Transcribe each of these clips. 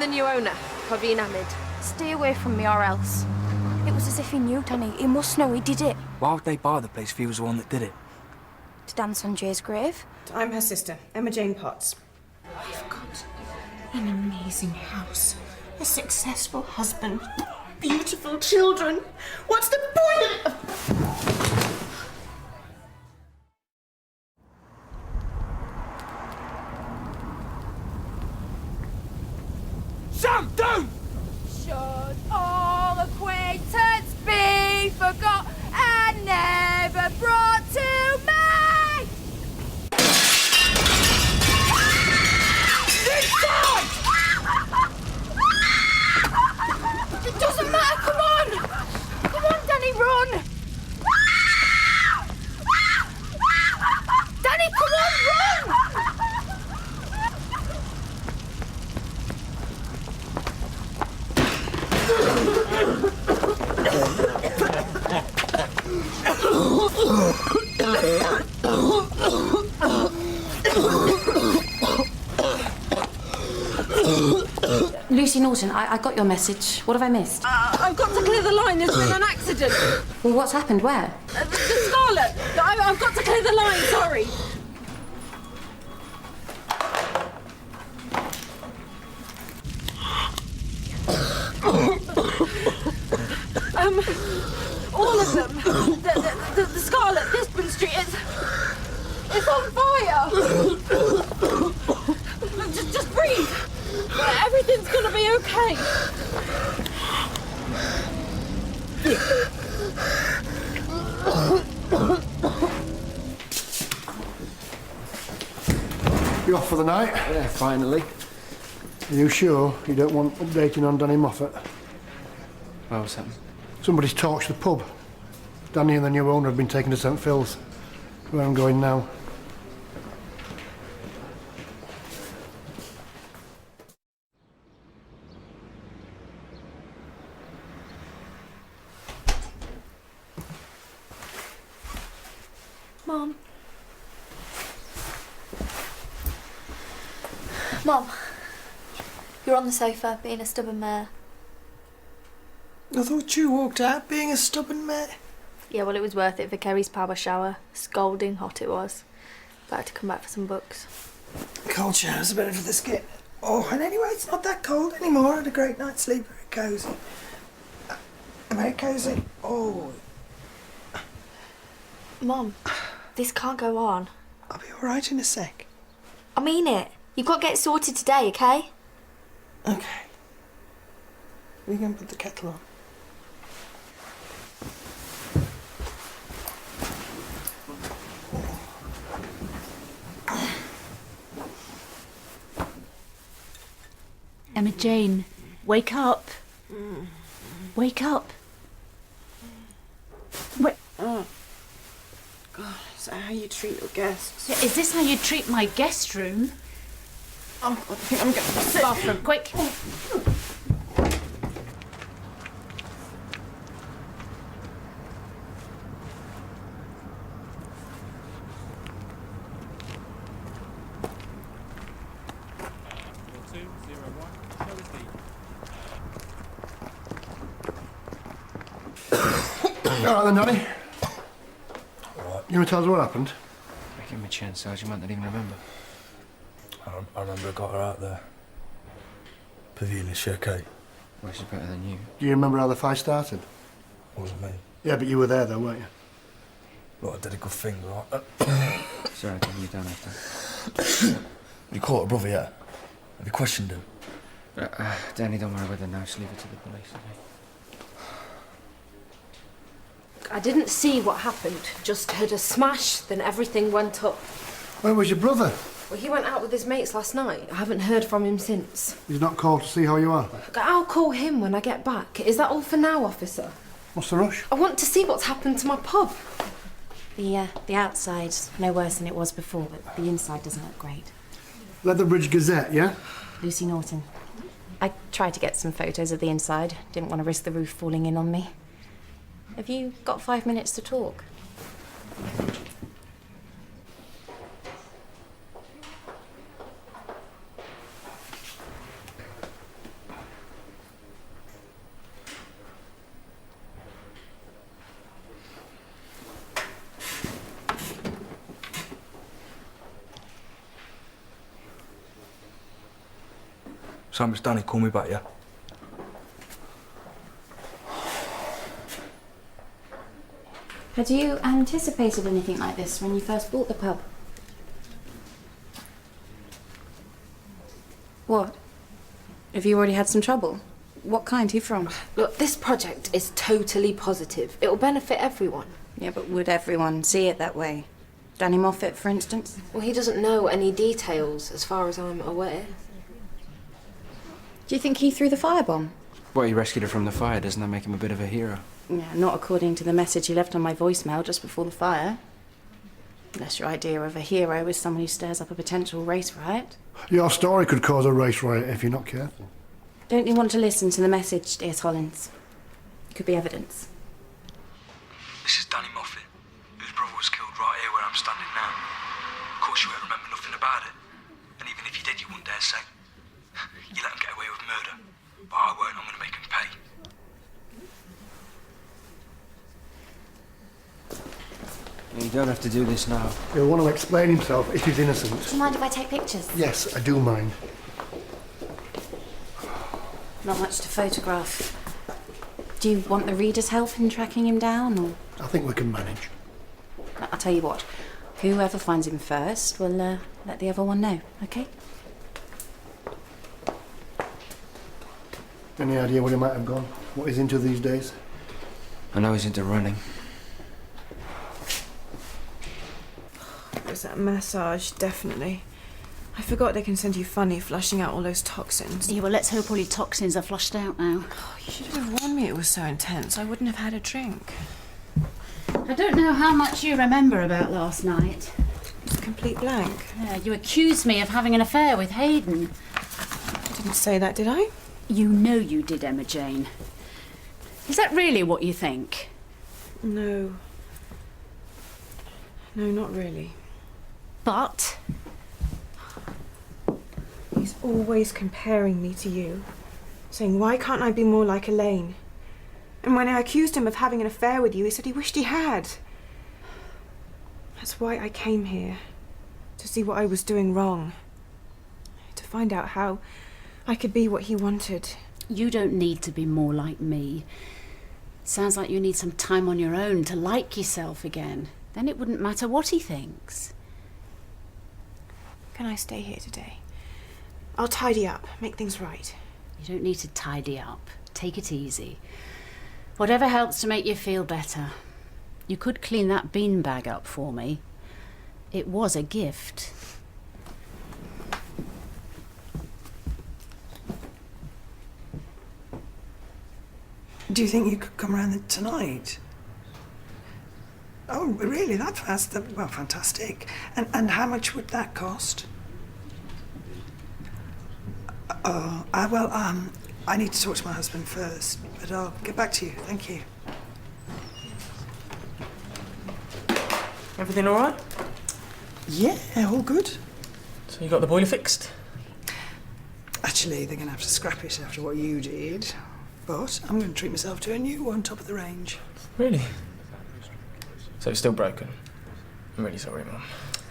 the new owner. Probably enamoured. Stay away from me or else. It was as if he knew, Danny. He must know he did it. Why would they buy the place if he was the one that did it? To dance on Jay's grave. I'm her sister, Emma Jane Potts. I've got an amazing house, a successful husband, beautiful children. What's the point of... Sam, don't! Should all acquaintance be forgot and never brought to me? It doesn't matter, come on! Come on, Danny, run! Danny, come on, run! Lucy Norton, I got your message. What have I missed? I've got to clear the line. There's been an accident. Well, what's happened? Where? The Scarlet. I've got to clear the line. Sorry. All of them. The Scarlet, Disburn Street, it's on fire. Just breathe. Everything's gonna be okay. You off for the night? Yeah, finally. Are you sure you don't want updating on Danny Moffat? Well, what's happened? Somebody's torched the pub. Danny and the new owner have been taken to St Phil's, where I'm going now. Mom. Mom. You're on the sofa, being a stubborn mare. I thought you walked out being a stubborn mare. Yeah, well, it was worth it for Kerry's power shower. Scalding hot it was. But I had to come back for some books. Cold showers are better for the skin. Oh, and anyway, it's not that cold anymore. I had a great night's sleep. Very cosy. Very cosy. Oh. Mom, this can't go on. I'll be all right in a sec. I mean it. You've got to get it sorted today, okay? Okay. We can put the kettle on. Emma Jane, wake up. Wake up. Wait. Oh. God, is that how you treat your guests? Yeah, is this how you treat my guest room? Oh, I think I'm getting sick. Bathroom, quick. All right then, Danny. You want to tell us what happened? Give him a chance, Sarge. You might not even remember. I remember I got her out there. Pavilion Shirkate. Well, she's better than you. Do you remember how the fight started? Wasn't me. Yeah, but you were there though, weren't you? Look, I did a good thing, right? Sorry, I think you're done after. You caught her brother yet? Have you questioned him? Danny, don't worry about her now. Just leave it to the police, okay? I didn't see what happened. Just heard a smash, then everything went up. Where was your brother? Well, he went out with his mates last night. I haven't heard from him since. He's not called to see how you are? I'll call him when I get back. Is that all for now, officer? What's the rush? I want to see what's happened to my pub. The outside's no worse than it was before, but the inside doesn't look great. Leatherbridge Gazette, yeah? Lucy Norton. I tried to get some photos of the inside. Didn't want to risk the roof falling in on me. Have you got 5 minutes to talk? time it's Danny, call me back, yeah? Had you anticipated anything like this when you first bought the pub? What? Have you already had some trouble? What kind? Who from? Look, this project is totally positive. It will benefit everyone. Yeah, but would everyone see it that way? Danny Moffat, for instance? Well, he doesn't know any details, as far as I'm aware. Do you think he threw the firebomb? Well, he rescued her from the fire. Doesn't that make him a bit of a hero? Yeah, not according to the message he left on my voicemail just before the fire. Unless your idea of a hero is someone who stirs up a potential race riot. Your story could cause a race riot if you're not careful. Don't you want to listen to the message, dear Hollins? It could be evidence. This is Danny Moffat, whose brother was killed right here where I'm standing now. Of course you won't remember nothing about it. And even if you did, you wouldn't dare say. You let him get away with murder. But I won't, I'm going to make him pay. You don't have to do this now. He'll want to explain himself if he's innocent. Do you mind if I take pictures? Yes, I do mind. Not much to photograph. Do you want the reader's help in tracking him down, or...? I think we can manage. I'll tell you what. Whoever finds him first will let the other one know, OK? Any idea where he might have gone? What he's into these days? I know he's into running. It was that massage, definitely. I forgot they can send you funny flushing out all those toxins. Yeah, well, let's hope all your toxins are flushed out now. Oh, you should have warned me it was so intense. I wouldn't have had a drink. I don't know how much you remember about last night. It's a complete blank. Yeah, you accused me of having an affair with Hayden. I didn't say that, did I? You know you did, Emma Jane. Is that really what you think? No. No, not really. But He's always comparing me to you, saying, why can't I be more like Elaine? And when I accused him of having an affair with you, he said he wished he had. That's why I came here, to see what I was doing wrong, to find out how I could be what he wanted. you don't need to be more like me. Sounds like you need some time on your own to like yourself again. Then it wouldn't matter what he thinks. Can I stay here today? I'll tidy up, make things right. You don't need to tidy up. Take it easy. Whatever helps to make you feel better. You could clean that beanbag up for me. It was a gift. Do you think you could come around tonight? Oh, really? That fast? Well, fantastic. And how much would that cost? I need to talk to my husband first, but I'll get back to you. Thank you. Everything all right? Yeah, all good. So you got the boiler fixed? Actually, they're going to have to scrap it after what you did. But I'm going to treat myself to a new one, top of the range. Really? So it's still broken? I'm really sorry, Mum.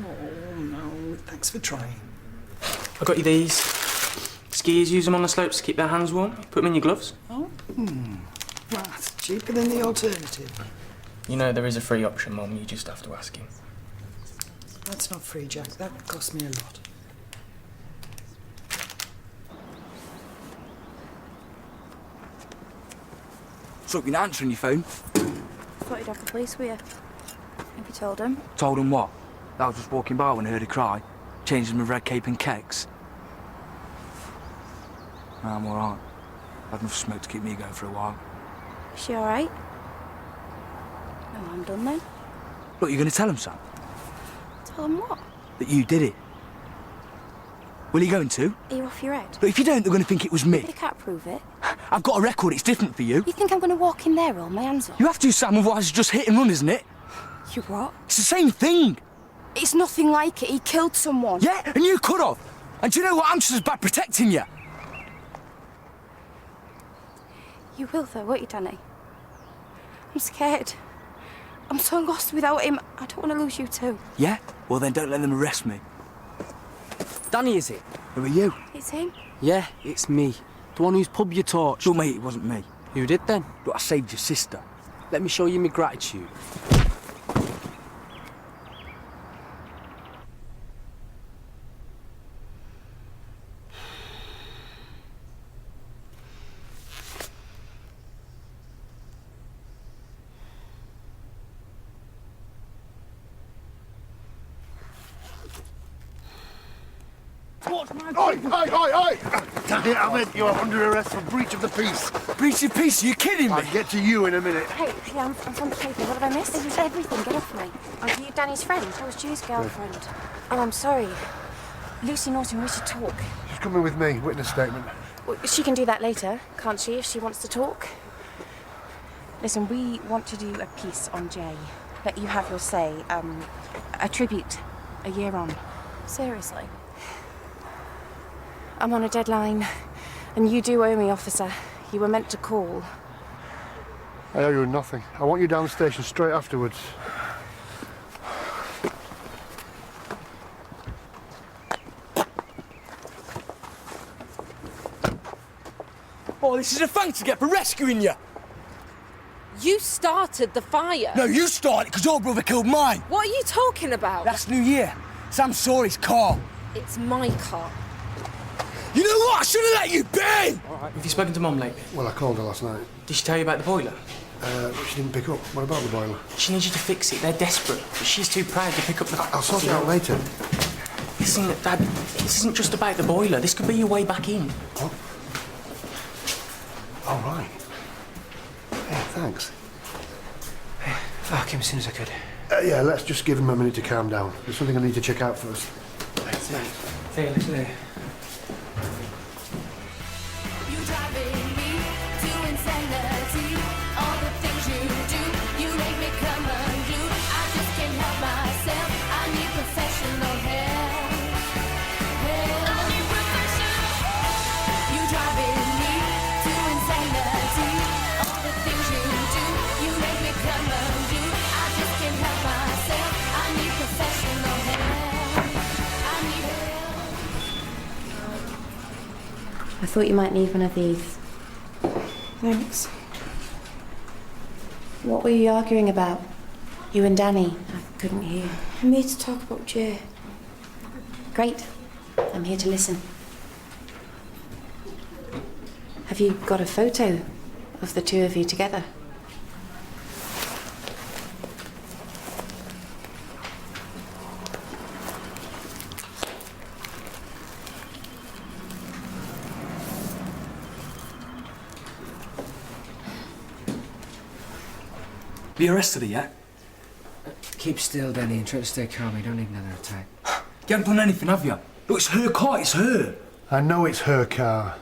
Oh, no. Thanks for trying. I got you these. Skiers use them on the slopes to keep their hands warm. Put them in your gloves. Oh? Well, that's cheaper than the alternative. You know there is a free option, Mum. You just have to ask him. That's not free, Jack. That would cost me a lot. So you're not answering your phone? Thought you'd have the police with you. Have you told him? Told him what? That I was just walking by when I heard her cry. Changed my red cape and kecks. No, I'm alright. I've had enough smoke to keep me going for a while. Is she alright? No, I'm done then. Look, you're going to tell him, Sam? Tell him what? That you did it. Will you going to? Are you off your head? Look, if you don't, they're going to think it was me. They can't prove it. I've got a record, it's different for you. You think I'm going to walk in there all my hands up? You have to, Sam, otherwise it's just hit and run, isn't it? You what? It's the same thing. It's nothing like it. He killed someone. Yeah, and you could have. And do you know what? I'm just as bad protecting you. You will though, won't you, Danny? I'm scared. I'm so lost without him. I don't want to lose you too. Yeah? Well, then don't let them arrest me. Danny, is it? Who are you? It's him. Yeah, it's me. The one whose pub you torched. Look, mate, it wasn't me. Who did then? Look, I saved your sister. Let me show you my gratitude. Oi! Danny, Ahmed, you are under arrest for breach of the peace. Breach of peace? Are you kidding me? I'll get to you in a minute. Hey, I'm from the paper. What have I missed? This is everything. Get off me. Are you Danny's friend? I was Jude's girlfriend. Oh, I'm sorry. Lucy Norton, we should talk. She's coming with me. Witness statement. Well, she can do that later, can't she, if she wants to talk? Listen, we want to do a piece on Jay. Let you have your say. A tribute. A year on. Seriously? I'm on a deadline. And you do owe me, officer. You were meant to call. I owe you nothing. I want you down the station straight afterwards. Oh, this is a thanks to get for rescuing you. You started the fire. No, you started because your brother killed mine. What are you talking about? That's New Year. Sam saw his car. It's my car. You know what? I should have let you be! All right, have you spoken to Mum lately? Well, I called her last night. Did she tell you about the boiler? But she didn't pick up. What about the boiler? She needs you to fix it. They're desperate. But she's too proud to pick up the... I'll sort it out later. Listen, Dad, this isn't just about the boiler. This could be your way back in. What? All right. Hey, thanks. Fuck him as soon as I could. Yeah, let's just give him a minute to calm down. There's something I need to check out first. There, listen there. I thought you might need one of these. Thanks. What were you arguing about? You and Danny? I couldn't hear. I'm here to talk about Jay. Great. I'm here to listen. Have you got a photo of the two of you together? Be arrested yet? Keep still, Danny, and try to stay calm. We don't need another attack. You haven't done anything, have you? Look, it's her car, it's her. I know it's her car.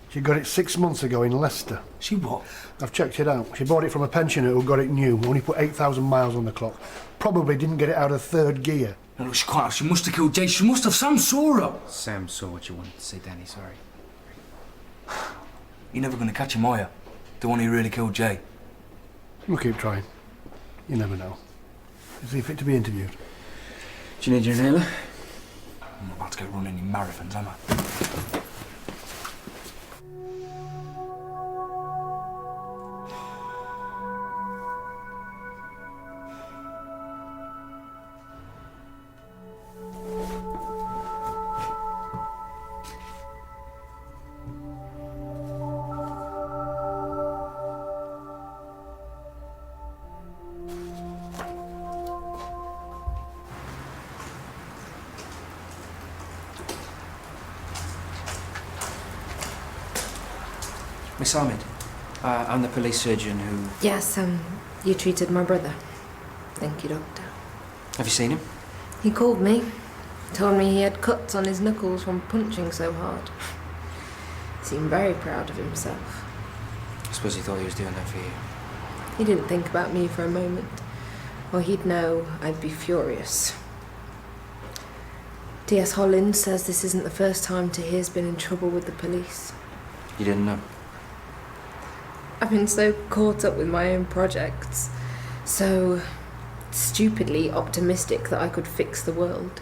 She got it 6 months ago in Leicester. She what? I've checked it out. She bought it from a pensioner who got it new. Only put 8,000 miles on the clock. Probably didn't get it out of third gear. No, look, she can't have. She must have killed Jay. She must have. Sam saw her. Sam saw what you wanted to say, Danny. Sorry. You're never going to catch him, are you? The one who really killed Jay. We'll keep trying. You never know. Is he fit to be interviewed? Do you need your inhaler? I'm not about to go running in marathons, am I? Miss Ahmed, I'm the police surgeon who... Yes, you treated my brother. Thank you, Doctor. Have you seen him? He called me. Told me he had cuts on his knuckles from punching so hard. Seemed very proud of himself. I suppose he thought he was doing that for you. He didn't think about me for a moment, or he'd know I'd be furious. D.S. Hollins says this isn't the first time Tahir's been in trouble with the police. You didn't know? I've been so caught up with my own projects, so stupidly optimistic that I could fix the world.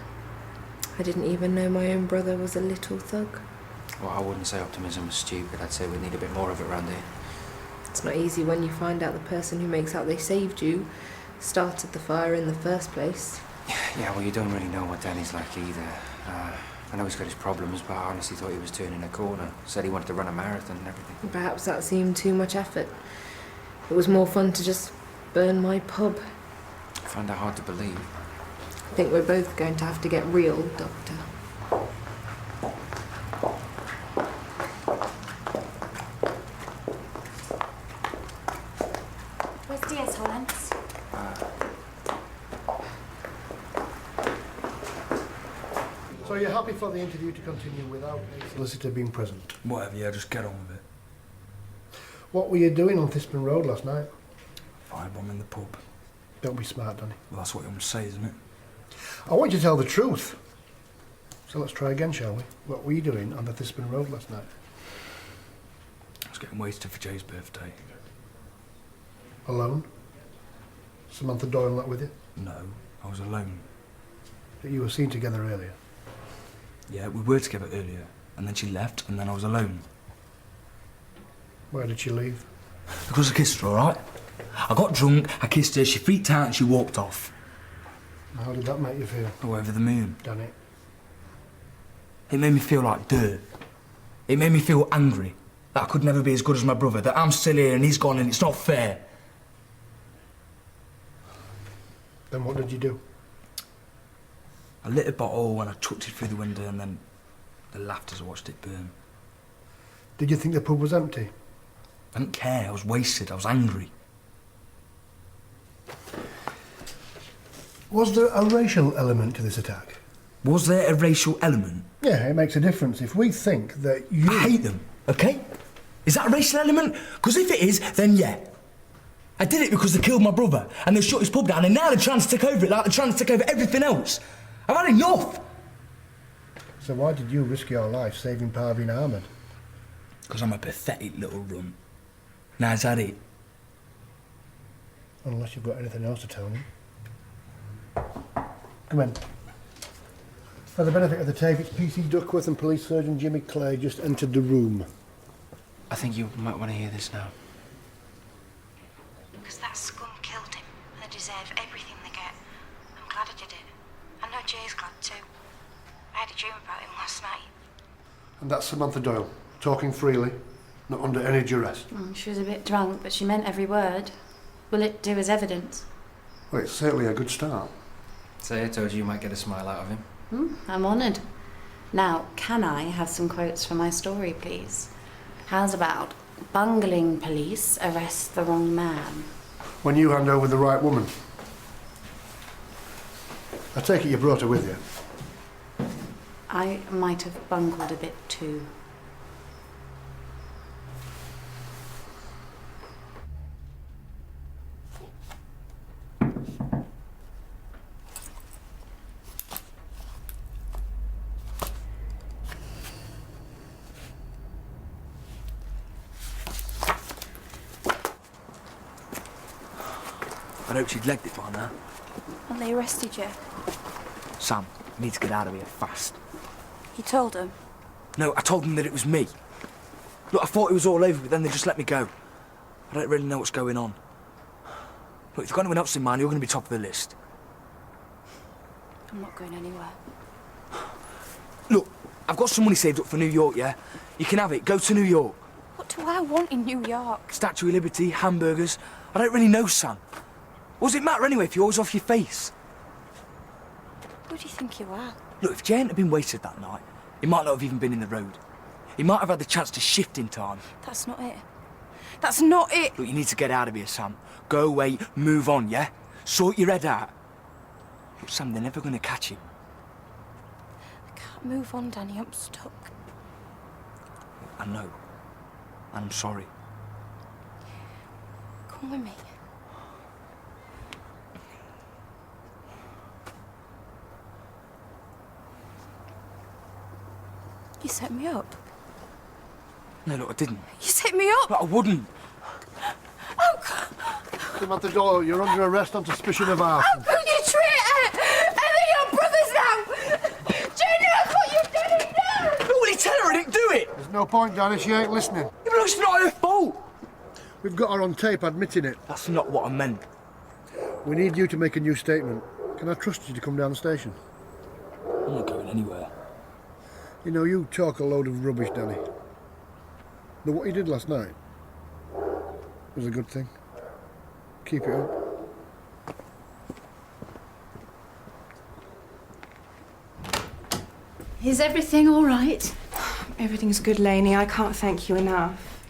I didn't even know my own brother was a little thug. Well, I wouldn't say optimism was stupid. I'd say we need a bit more of it around here. It's not easy when you find out the person who makes out they saved you started the fire in the first place. Yeah, well, you don't really know what Danny's like either. I know he's got his problems, but I honestly thought he was turning a corner. Said he wanted to run a marathon and everything. Perhaps that seemed too much effort. It was more fun to just burn my pub. I find that hard to believe. I think we're both going to have to get real, Doctor. Where's Diaz, Hollins? So you're happy for the interview to continue without a solicitor being present? Whatever, yeah, just get on with it. What were you doing on Thistburn Road last night? Firebombing the pub. Don't be smart, Danny. Well, that's what you want to say, isn't it? I want you to tell the truth. So let's try again, shall we? What were you doing on the Thistburn Road last night? I was getting wasted for Jay's birthday. Alone? Samantha Doyle not with you? No, I was alone. That you were seen together earlier? Yeah, we were together earlier, and then she left, and then I was alone. Why did she leave? Because I kissed her, all right? I got drunk, I kissed her, she freaked out and she walked off. How did that make you feel? Oh, over the moon. Danny. It made me feel like dirt. It made me feel angry. That I could never be as good as my brother, that I'm still here and he's gone and it's not fair. Then what did you do? I lit a bottle and I chucked it through the window and then I laughed as I watched it burn. Did you think the pub was empty? I didn't care, I was wasted, I was angry. Was there a racial element to this attack? Was there a racial element? Yeah, it makes a difference. If we think that you... I hate them, okay? Is that a racial element? Because if it is, then yeah. I did it because they killed my brother and they shut his pub down and now they're trying to take over it like they're trying to take over everything else. I've had enough! So why did you risk your life saving Parveen Ahmed? Because I'm a pathetic little runt. Now, is that it? Unless you've got anything else to tell me. Come in. For the benefit of the tape, it's PC Duckworth and Police Surgeon Jimmy Clay just entered the room. I think you might want to hear this now. Because that scum killed him, and they deserve everything they get. I'm glad I did it. I know Jay's glad too. I had a dream about him last night. And that's Samantha Doyle, talking freely, not under any duress. She was a bit drunk, but she meant every word. Will it do as evidence? Well, it's certainly a good start. Say I told you might get a smile out of him. I'm honoured. Now, can I have some quotes for my story, please? How's about bungling police arrest the wrong man? When you hand over the right woman. I take it you brought her with you. I might have bungled a bit too. I hope she'd legged it by now. And they arrested you. Sam, I need to get out of here fast. You told them? No, I told them that it was me. Look, I thought it was all over, but then they just let me go. I don't really know what's going on. Look, if you've got anyone else in mind, you're going to be top of the list. I'm not going anywhere. Look, I've got some money saved up for New York, yeah? You can have it. Go to New York. What do I want in New York? Statue of Liberty, hamburgers. I don't really know, Sam. What does it matter anyway if you're always off your face? Who do you think you are? Look, if Jay hadn't have been wasted that night, he might not have even been in the road. He might have had the chance to shift in time. That's not it. That's not it! Look, you need to get out of here, Sam. Go away, move on, yeah? Sort your head out. Look, Sam, they're never going to catch him. I can't move on, Danny. I'm stuck. I know. And I'm sorry. Come with me. You set me up. No, look, I didn't. You set me up! But I wouldn't. Oh, God. Samantha Doyle, you're under arrest on suspicion of arson. Oh, you traitor! And they're your brothers now! Jenny, look what you've done! No! Look, will you tell her I didn't do it? No point, Danny, she ain't listening. Yeah, but it's not her fault. We've got her on tape admitting it. That's not what I meant. We need you to make a new statement. Can I trust you to come down the station? I'm not going anywhere. You know, you talk a load of rubbish, Danny. But what you did last night was a good thing. Keep it up. Is everything all right? Everything's good, Lainey. I can't thank you enough.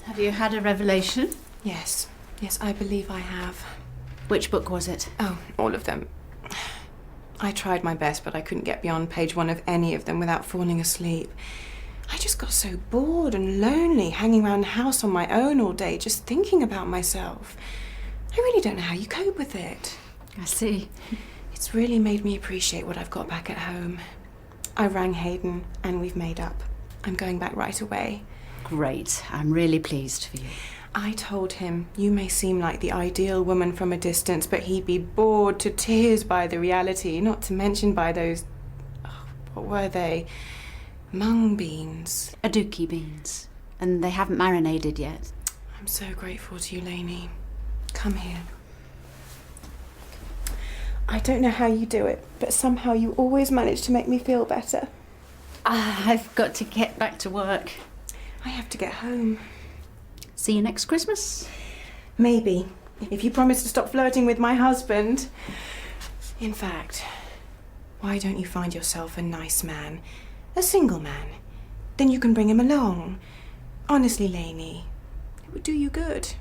Have you had a revelation? Yes. Yes, I believe I have. Which book was it? Oh, all of them. I tried my best, but I couldn't get beyond page 1 of any of them without falling asleep. I just got so bored and lonely hanging around the house on my own all day, just thinking about myself. I really don't know how you cope with it. I see. It's really made me appreciate what I've got back at home. I rang Hayden and we've made up. I'm going back right away. Great. I'm really pleased for you. I told him, you may seem like the ideal woman from a distance, but he'd be bored to tears by the reality, not to mention by those... Oh, what were they? Mung beans. Aduki beans. And they haven't marinated yet. I'm so grateful to you, Lainey. Come here. I don't know how you do it, but somehow you always manage to make me feel better. I've got to get back to work. I have to get home. See you next Christmas? Maybe, if you promise to stop flirting with my husband. In fact, why don't you find yourself a nice man, a single man? Then you can bring him along. Honestly, Lainey, it would do you good.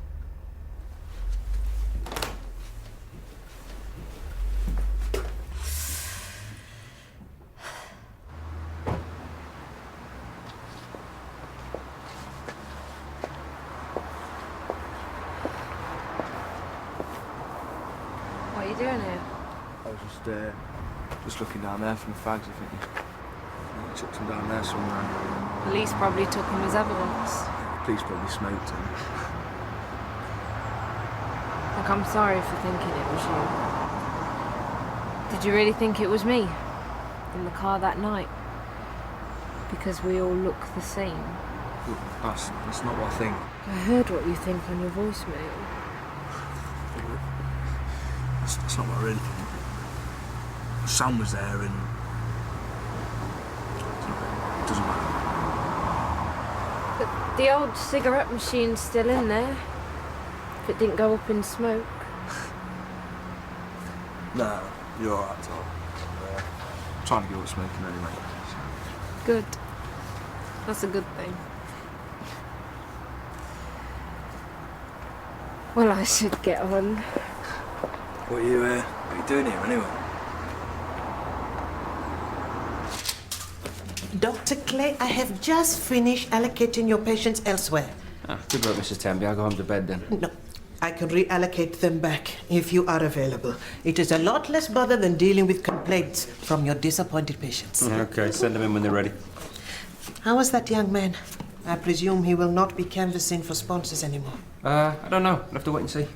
What are you doing here? I was just looking down there for the fags, I think. I chucked them down there somewhere. Police probably took him as evidence. Police probably smoked him. Look, I'm sorry for thinking it was you. Did you really think it was me? In the car that night? Because we all look the same? Look, that's not what I think. I heard what you think on your voicemail. That's not what I really think. Sam was there and... It doesn't matter. But the old cigarette machine's still in there. If it didn't go up in smoke. No, you're alright, Tom. I'm trying to give up smoking anyway. So. Good. That's a good thing. Well, I should get on. What are you doing here anyway? Dr. Clay, I have just finished allocating your patients elsewhere. Ah, good work, Mrs. Tenby. I'll go home to bed then. No, I can reallocate them back if you are available. It is a lot less bother than dealing with complaints from your disappointed patients. Okay, send them in when they're ready. How was that young man? I presume he will not be canvassing for sponsors anymore. I don't know. I'll have to wait and see.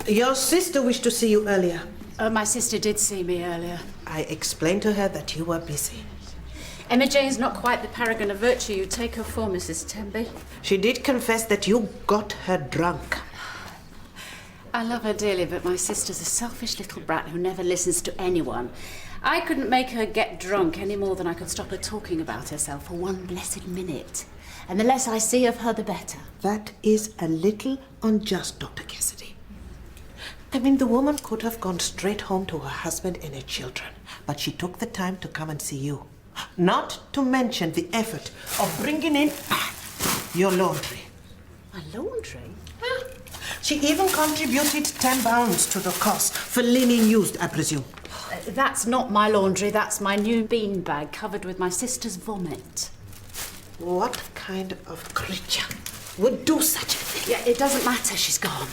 Your sister wished to see you earlier. My sister did see me earlier. I explained to her that you were busy. Emma Jane's not quite the paragon of virtue you take her for, Mrs. Tenby. She did confess that you got her drunk. I love her dearly, but my sister's a selfish little brat who never listens to anyone. I couldn't make her get drunk any more than I could stop her talking about herself for one blessed minute. And the less I see of her, the better. That is a little unjust, Dr. Cassidy. I mean, the woman could have gone straight home to her husband and her children, but she took the time to come and see you. Not to mention the effort of bringing in your laundry. My laundry? She even contributed £10 to the cost for linen used, I presume. That's not my laundry, that's my new bean bag covered with my sister's vomit. What kind of creature would do such a thing? Yeah, it doesn't matter, she's gone.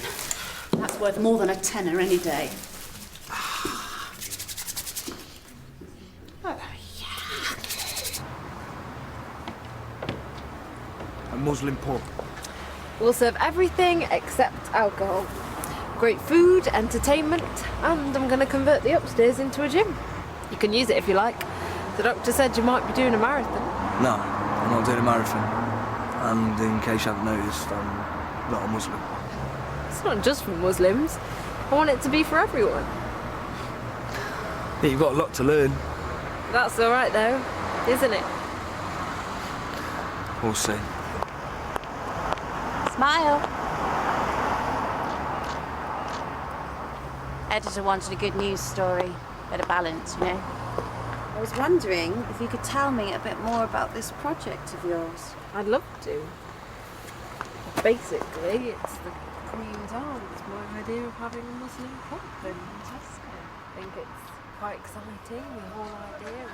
That's worth more than a tenner any day. A Muslim pub. We'll serve everything except alcohol. Great food, entertainment, and I'm going to convert the upstairs into a gym. You can use it if you like. The doctor said you might be doing a marathon. No, I'm not doing a marathon. And in case you haven't noticed, I'm not a Muslim. It's not just for Muslims. I want it to be for everyone. Yeah, you've got a lot to learn. That's all right, though, isn't it? We'll see. Smile. Editor wanted a good news story. Bit of balance, you know. I was wondering if you could tell me a bit more about this project of yours. I'd love to. Basically, it's the Queen's Arm. It's my idea of having a Muslim pub in Tesco. I think it's quite exciting, the whole idea is...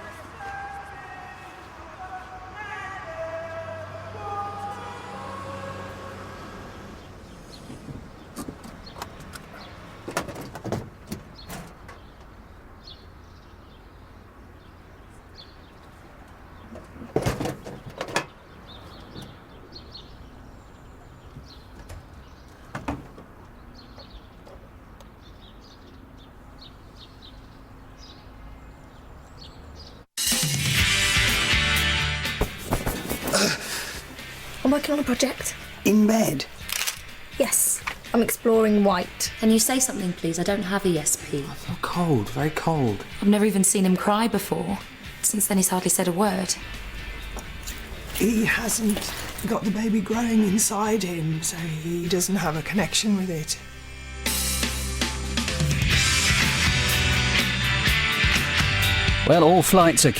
I'm working on a project. In bed? Yes, I'm exploring white. Can you say something, please? I don't have ESP. I feel cold, very cold. I've never even seen him cry before. Since then, he's hardly said a word. He hasn't got the baby growing inside him, so he doesn't have a connection with it. Well, all flights are